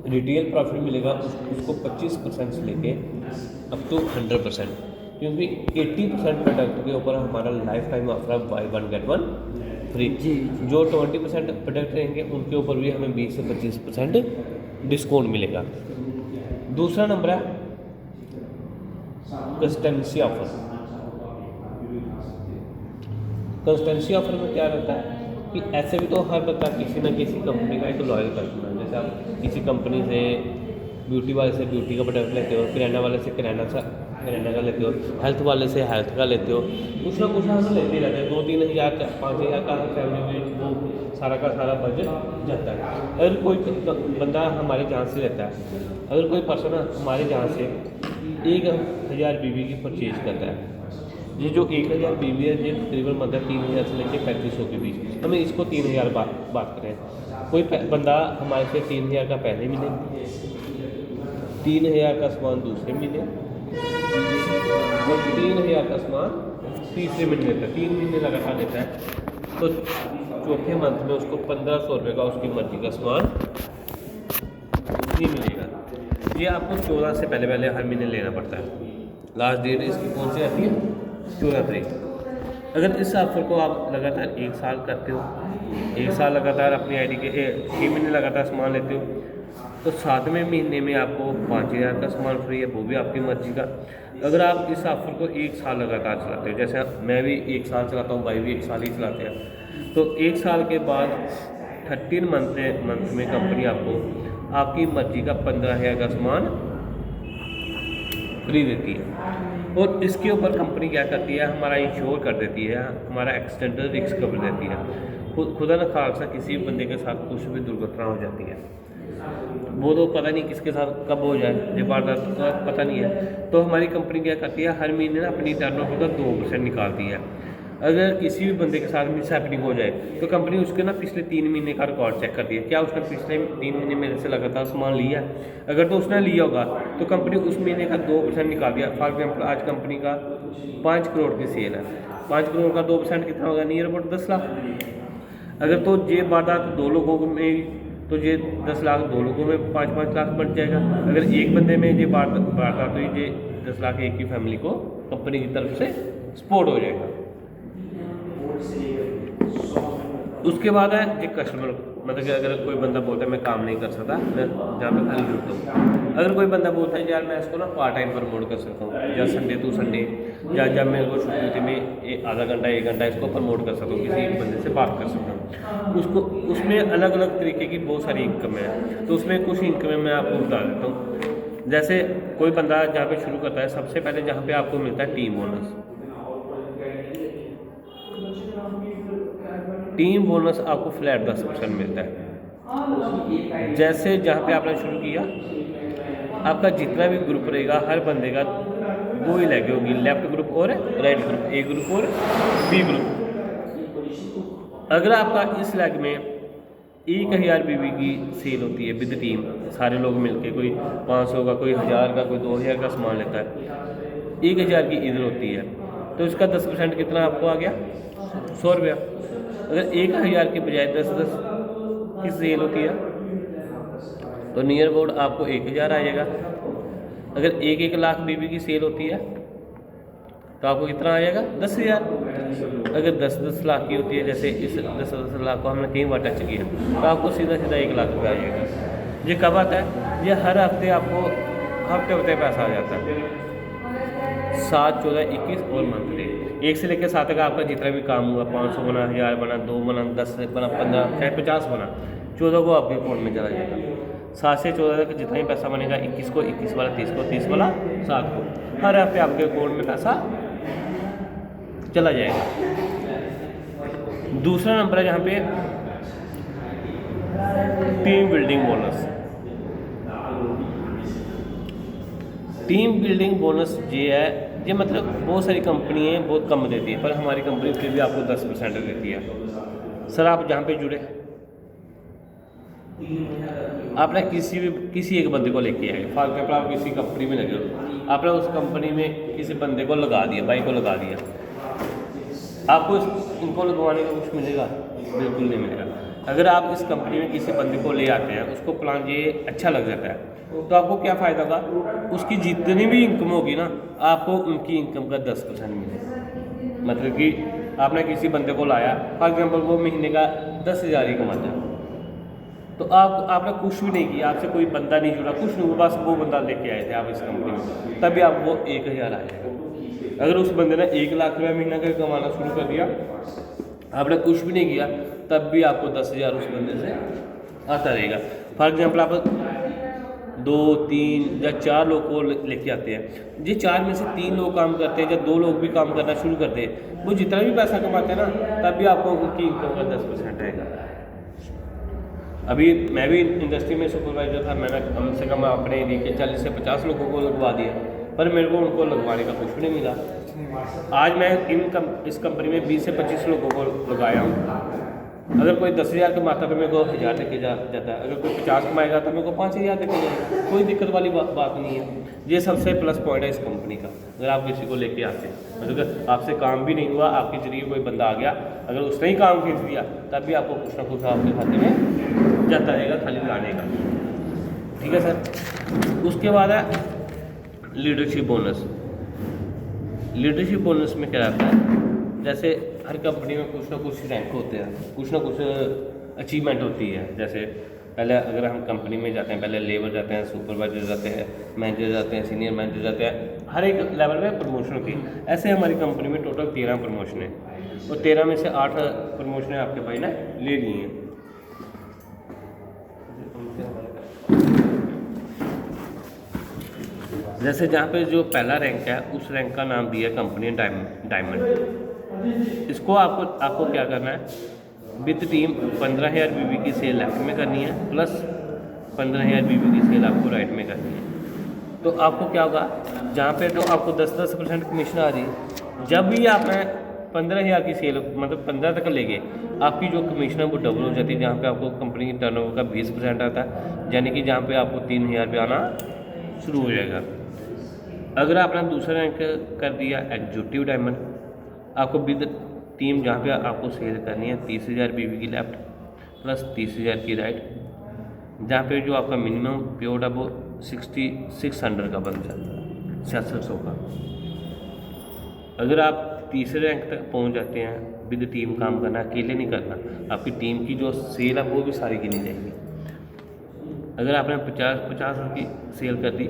Retail profit मिलेगा उसको 25% से लेके अप टू 100%, क्योंकि 80% प्रोडक्ट के ऊपर हमारा लाइफ टाइम ऑफर है buy one get one free. जी। जो 20% प्रोडक्ट रहेंगे उनके ऊपर भी हमें 20 से 25% डिस्काउंट मिलेगा। दूसरा नंबर है कंसिस्टेंसी ऑफर। कंसिस्टेंसी ऑफर में क्या रहता है कि ऐसे भी तो हर बंदा किसी ना किसी कंपनी का एक लॉयल कस्टमर है। जैसे आप किसी कंपनी से ब्यूटी वाले से ब्यूटी का प्रोडक्ट लेते हो, किराना वाले से किराना का लेते हो, हेल्थ वाले से हेल्थ का लेते हो, कुछ ना कुछ हम लेते ही रहते हैं। 2-3 हज़ार 5 हज़ार का फैमिली में वो सारा का सारा बजट जाता है। अगर कोई बंदा हमारे जहाँ से लेता है, अगर कोई पर्सन हमारे जहाँ से 1000 बीबी की परचेज करता है, ये जो 1000 बीबी है ये तकरीबन बनता है 3000 से लेकर 3500 के बीच। हमें इसको 3000 बात करें। कोई बंदा हमारे से 3000 का पहले मिले, 3000 का सामान दूसरे मिले और 3000 का सामान तीसरे महीने लेता है, 3 महीने लगातार लेता है, तो चौथे मंथ में उसको 1500 रुपये का उसकी मर्जी का सामान नहीं मिलेगा। ये आपको 14 से पहले हर महीने लेना पड़ता है। लास्ट डेट इसकी कौन सी आती है? 14 तारीख। अगर इस ऑफर को आप लगातार 1 साल करते हो, 1 साल लगातार अपनी आईडी के 6 महीने लगातार सामान लेते हो, तो 7वें महीने में आपको 5000 का सामान फ्री है, वो भी आपकी मर्जी का। अगर आप इस ऑफर को 1 साल लगातार चलाते हो, जैसे मैं भी 1 साल चलाता हूँ, भाई भी 1 साल ही चलाते हैं, तो 1 साल के बाद 13 मंथ में कंपनी आपको आपकी मर्जी का 15000 का सामान फ्री देती है। और इसके ऊपर कंपनी क्या करती है, हमारा इंश्योर कर देती है, हमारा एक्सीडेंटल रिस्क कवर देती है। खुदा न खासा किसी बंदे के साथ कुछ भी दुर्घटना हो जाती है, वो तो पता नहीं किसके साथ कब हो जाए, ये वारदात का पता नहीं है, तो हमारी कंपनी क्या करती है, हर महीने ना अपनी टर्नओवर का 2% निकालती है। अगर किसी भी बंदे के साथ मिस हैपनिंग हो जाए तो कंपनी उसके ना पिछले 3 महीने का रिकॉर्ड चेक करती है, क्या उसने पिछले 3 महीने मेरे से लगातार सामान लिया है। अगर तो उसने लिया होगा तो कंपनी उस महीने का 2% निकाल दिया। फॉर एग्जाम्पल आज कंपनी का 5 करोड़ की सेल है, 5 करोड़ का 2% कितना होगा, नियर अबाउट 10 लाख। अगर तो ये वारदात 2 लोगों में, तो ये 10 लाख 2 लोगों में 5-5 लाख बन जाएगा। अगर एक बंदे में ये वारदात हुई, ये 10 लाख एक ही फैमिली को कंपनी की तरफ से सपोर्ट हो जाएगा। उसके बाद है ये कस्टमर, मतलब कि अगर कोई बंदा बोलता है मैं काम नहीं कर सकता, मैं जहाँ पे खाली जुड़ता हूँ, अगर कोई बंदा बोलता है यार मैं इसको ना पार्ट टाइम प्रमोट कर सकता हूँ, या संडे टू संडे, या जब मेरे को छुट्टी होती मैं आधा घंटा 1 घंटा इसको प्रमोट कर सकता हूँ, किसी एक बंदे से बात कर सकता हूँ, उसको उसमें अलग अलग तरीके की बहुत सारी इनकम है। तो उसमें कुछ इनकम मैं आपको बता देता हूँ। जैसे कोई बंदा जहाँ पे शुरू करता है, सबसे पहले जहाँ पे आपको मिलता है टीम बोनस। टीम बोनस आपको फ्लैट 10% मिलता है। जैसे जहाँ पे आपने शुरू किया, आपका जितना भी ग्रुप रहेगा, हर बंदे का 2 ही लैग होगी, लेफ्ट ग्रुप और राइट ग्रुप, ए ग्रुप और बी ग्रुप। अगर आपका इस लैग में 1000 बीबी की सेल होती है विद टीम, सारे लोग मिलके, कोई 500 का, कोई 1000 का, कोई 2000 का सामान लेता है, 1000 की इधर होती है, तो इसका 10% कितना आपको आ गया, 100 रुपया। अगर 1000 के बजाय 10 की सेल होती है तो नियर अबाउट आपको 1000 आ जाएगा। अगर 1 लाख बीबी की सेल होती है तो आपको कितना आ जाएगा, 10,000। अगर 10 लाख की होती है, जैसे इस 10 लाख को हमने कई बार टच किया, तो आपको सीधा 1 लाख रुपया आ जाएगा। ये कब आता है? ये हर हफ्ते आपको हफ्ते पैसा आ जाता है, 7, 14, 21 और मंथली। 1 से लेकर 7 तक आपका जितना भी काम हुआ, 500 बना, 1000 बना, 2 बना, 10 बना, 15, चाहे 50 बना, 14 को आपके अकाउंट में चला जाएगा। 7 से 14 तक जितना ही पैसा बनेगा, 21 को 21 वाला, 30 को 30 वाला, 7 को, हर हफ्ते आपके अकाउंट में पैसा चला जाएगा। दूसरा नंबर है जहाँ पे team building bonus. Team building bonus ये है, ये मतलब बहुत सारी कंपनी है बहुत कम देती है, पर हमारी कंपनी फिर भी आपको 10% देती है। सर आप जहाँ पे जुड़े, आपने किसी एक बंदे को लेके आए, फॉर एग्जाम्पल आप किसी कंपनी में लगे हो, आपने उस कंपनी में किसी बंदे को लगा दिया, भाई को लगा दिया, आपको इनको लगवाने का कुछ मिलेगा? बिल्कुल नहीं मिलेगा। अगर आप इस कंपनी में किसी बंदे को ले आते हैं, उसको प्लान ये अच्छा लग जाता है, तो आपको क्या फ़ायदा होगा, उसकी जितनी भी इनकम होगी ना, आपको उनकी इनकम का 10% मिलेगा। मतलब कि आपने किसी बंदे को लाया, फॉर एग्जाम्पल वो महीने का 10,000 ही कमाता है, तो आपने कुछ भी नहीं किया, आपसे कोई बंदा नहीं जुड़ा, कुछ नहीं, बस वो बंदा लेके आए थे आप इस कंपनी में, तभी आपको 1,000 आएगा। अगर उस बंदे ने 1,00,000 रुपया महीना का कमाना शुरू कर दिया, आपने कुछ भी नहीं किया, तब भी आपको 10,000 उस बंदे से आता रहेगा। फॉर एग्जाम्पल आप 2, 3 या 4 लोग को लेके आते हैं, जी 4 में से 3 लोग काम करते हैं या 2 लोग भी काम करना शुरू करते हैं, वो जितना भी पैसा कमाते हैं ना, तब भी आपको उनकी इनकम का 10% आएगा। अभी मैं भी इंडस्ट्री में सुपरवाइजर था, मैंने कम से कम अपने एरिया के 40 से 50 लोगों को लगवा दिया, पर मेरे को उनको लगवाने का कुछ भी नहीं मिला। आज मैं इस कंपनी में 20 से 25 लोगों को लगाया हूँ। अगर कोई 10,000 कमाता तो मेरे को 1,000 लेके जाता है, अगर कोई 50 कमाएगा तो मेरे को 5,000 लेके जाएगा, कोई दिक्कत वाली बात नहीं है। ये सबसे प्लस पॉइंट है इस कंपनी का। अगर आप किसी को लेके आते हैं, मतलब आपसे काम भी नहीं हुआ, आपके जरिए कोई बंदा आ गया, अगर उसने ही काम खींच दिया, तब भी आपको कुछ ना कुछ आपके खाते में जाता रहेगा, खाली लाने का। ठीक है सर। उसके बाद है लीडरशिप बोनस। लीडरशिप बोनस में क्या रहता है, जैसे हर कंपनी में कुछ ना कुछ रैंक होते हैं, कुछ ना कुछ अचीवमेंट होती है। जैसे पहले अगर हम कंपनी में जाते हैं, पहले लेबर जाते हैं, सुपरवाइजर जाते हैं, मैनेजर जाते हैं, सीनियर मैनेजर जाते हैं, हर एक लेवल में प्रमोशन होती है। ऐसे हमारी कंपनी में टोटल 13 प्रमोशन है, और 13 में से 8 प्रमोशन आपके भाई ने ले ली हैं। जैसे जहाँ पे जो पहला रैंक है, उस रैंक का नाम दिया कंपनी डायमंड। इसको आपको क्या करना है, विद टीम 15,000 बीबी की सेल लेफ्ट में करनी है, प्लस 15,000 बीबी की सेल आपको राइट में करनी है। तो आपको क्या होगा, जहाँ पे जो आपको 10% कमीशन आ रही है, जब भी आपने 15,000 की सेल मतलब 15 तक ले गए, आपकी जो कमीशन है वो डबल हो जाती है। जहाँ पे आपको कंपनी की टर्नओवर का 20% आता है, यानी कि जहाँ पे आपको 3,000 रुपये आना शुरू हो जाएगा। अगर आपने दूसरा रैंक कर दिया एग्जीक्यूटिव डायमंड, आपको विद टीम जहाँ पे आपको सेल करनी है 30,000 बीबी की लेफ्ट प्लस 30,000 की राइट, जहाँ पे जो आपका मिनिमम पेड है वो 6,600 का बन जाता है, 6,700 का। अगर आप तीसरे रैंक तक पहुँच जाते हैं, विद टीम काम करना, अकेले नहीं करना, आपकी टीम की जो सेल है वो भी सारी गिनी जाएगी। अगर आपने 50 की सेल कर दी,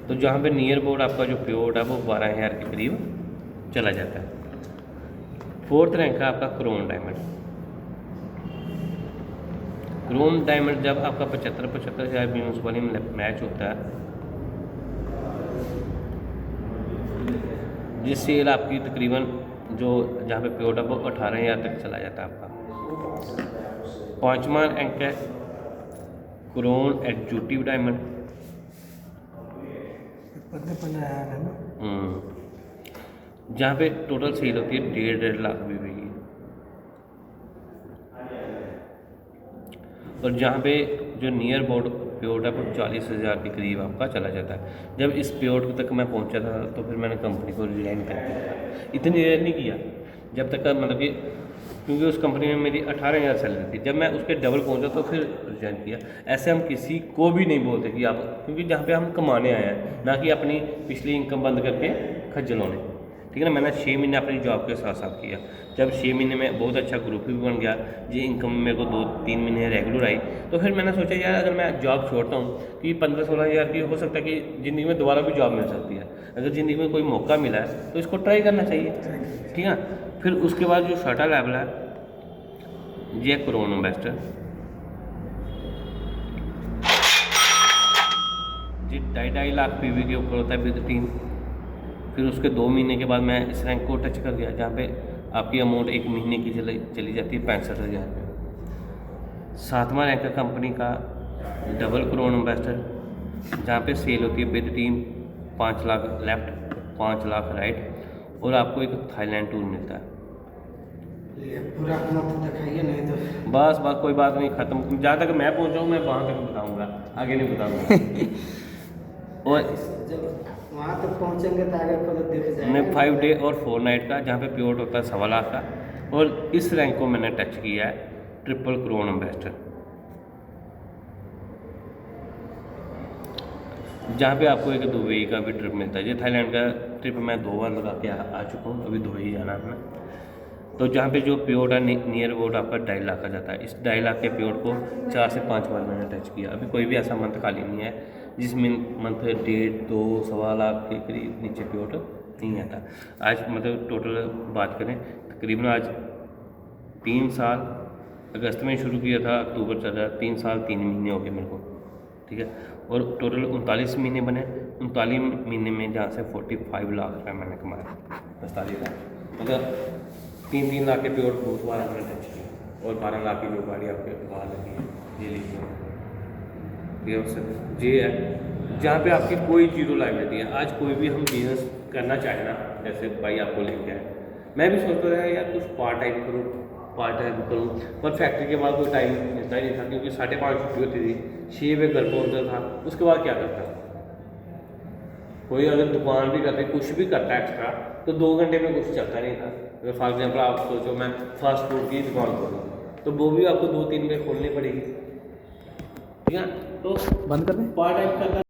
तो जहाँ पे नियर बोर्ड आपका जो पेड है वो 12,000 के करीब चला जाता है। फोर्थ रैंक है आपका क्रोन डायमंड। क्रोन डायमंड जब आपका 75,000 म्यूनसिपल में मैच होता है, जिस सेल आपकी तकरीबन जो जहाँ पे पेड है वो 18,000 तक चला जाता है आपका। पाँचवा रैंक है क्रोन एग्जीक्यूटिव डायमंड। जहाँ पे टोटल सेल होती है 1.5 लाख बीबी की, और जहाँ पे जो नियर बोर्ड पेड है वो 40,000 के करीब आपका चला जाता है। जब इस पेड तक मैं पहुँचा था तो फिर मैंने कंपनी को रिजाइन कर दिया था। इतनी देर नहीं किया जब तक मतलब कि, क्योंकि उस कंपनी में मेरी 18,000 सैलरी थी, जब मैं उसके डबल पहुंचा तो फिर रिजाइन किया। ऐसे हम किसी को भी नहीं बोलते कि आप, क्योंकि जहाँ पे हम कमाने आए हैं, ना कि अपनी पिछली इनकम बंद करके खज्जल होने। ठीक है ना। मैंने 6 महीने अपनी जॉब के साथ साथ किया। जब 6 महीने में बहुत अच्छा ग्रुप भी बन गया, ये इनकम मेरे को 2-3 महीने रेगुलर आई, तो फिर मैंने सोचा यार अगर मैं जॉब छोड़ता हूँ कि 15-16 हज़ार की हो सकता है कि ज़िंदगी में दोबारा भी जॉब मिल सकती है। अगर ज़िंदगी में कोई मौका मिला है तो इसको ट्राई करना चाहिए। ठीक है। फिर उसके बाद जो छठा लेवल है ये क्रोन इन्वेस्टर, जी 2.5 लाख पीवी के ऊपर होता है विद टीम। फिर उसके 2 महीने के बाद मैं इस रैंक को टच कर गया, जहाँ पे आपकी अमाउंट 1 महीने की चली जाती है 65,000 रुपये। 7वां रैंक है कंपनी का डबल क्रोन इन्वेस्टर, जहाँ पे सेल होती है with team 5 lakh left 5 lakh right, और आपको एक थाईलैंड टूर मिलता है। पूरा अपना तो दिखाइए, नहीं तो बस कोई बात नहीं, ख़त्म। जहाँ तक मैं पहुँचा हूँ मैं वहाँ तक बताऊँगा, आगे नहीं बताऊँगा। और वहाँ तक पहुँचेंगे तो आगे खुद दिख जाएगा। हमने 5 डे और 4 नाइट का, जहाँ पे प्योर होता है 1.25 लाख का, और इस रैंक को मैंने टच किया है ट्रिपल क्रोन एम्बेसडर, जहाँ पे आपको एक दुबई का भी ट्रिप मिलता है। ये थाईलैंड का ट्रिप मैं 2 बार लगा के आ चुका हूँ, अभी दुबई जाना है हमें। तो जहाँ पे जो प्योर है नियर अबाउट आपका 2.5 लाख का जाता है। इस 2.5 लाख के प्योर को 4 से 5 बार मैंने टच किया। अभी कोई भी ऐसा मंथ खाली नहीं है जिस मंथ 1.5, 2, 1.25 लाख के करीब नीचे प्योर नहीं आता। आज मतलब टोटल बात करें, तकरीबन आज 3 साल, अगस्त में शुरू किया था, अक्टूबर चल रहा है, 3 साल 3 महीने हो गए मेरे को, ठीक है। और टोटल 39 महीने बने। 39 महीने में जहाँ से 45 लाख रुपये मैंने कमाया, 45 लाख, मतलब 3 लाख के प्योर बहुत बार हमने टच किया। और 12 लाख की जो गाड़ी आपके बाहर लगी है, ये लीजिए, ये उससे ये है जहाँ पे आपकी कोई जीरो लाइबिलिटी है। आज कोई भी हम बिजनेस करना चाहे ना, जैसे भाई आपको लेके आए, मैं भी सोचता था यार कुछ पार्ट टाइम करूँ, पर फैक्ट्री के बाद कोई टाइम मिलता ही नहीं था, क्योंकि 5:30 छुट्टी होती थी, 6 बजे घर पहुँचता था। उसके बाद क्या करता, कोई अगर दुकान भी करते, कुछ भी करता एक्स्ट्रा, तो 2 घंटे में कुछ चलता नहीं था। अगर फॉर एग्जाम्पल आप सोचो मैं फास्ट फूड की दुकान खोलूँ, तो वो भी आपको 2-3 बजे खोलनी पड़ेगी, ठीक है। तो बंद कर दें। पार्ट टाइम करना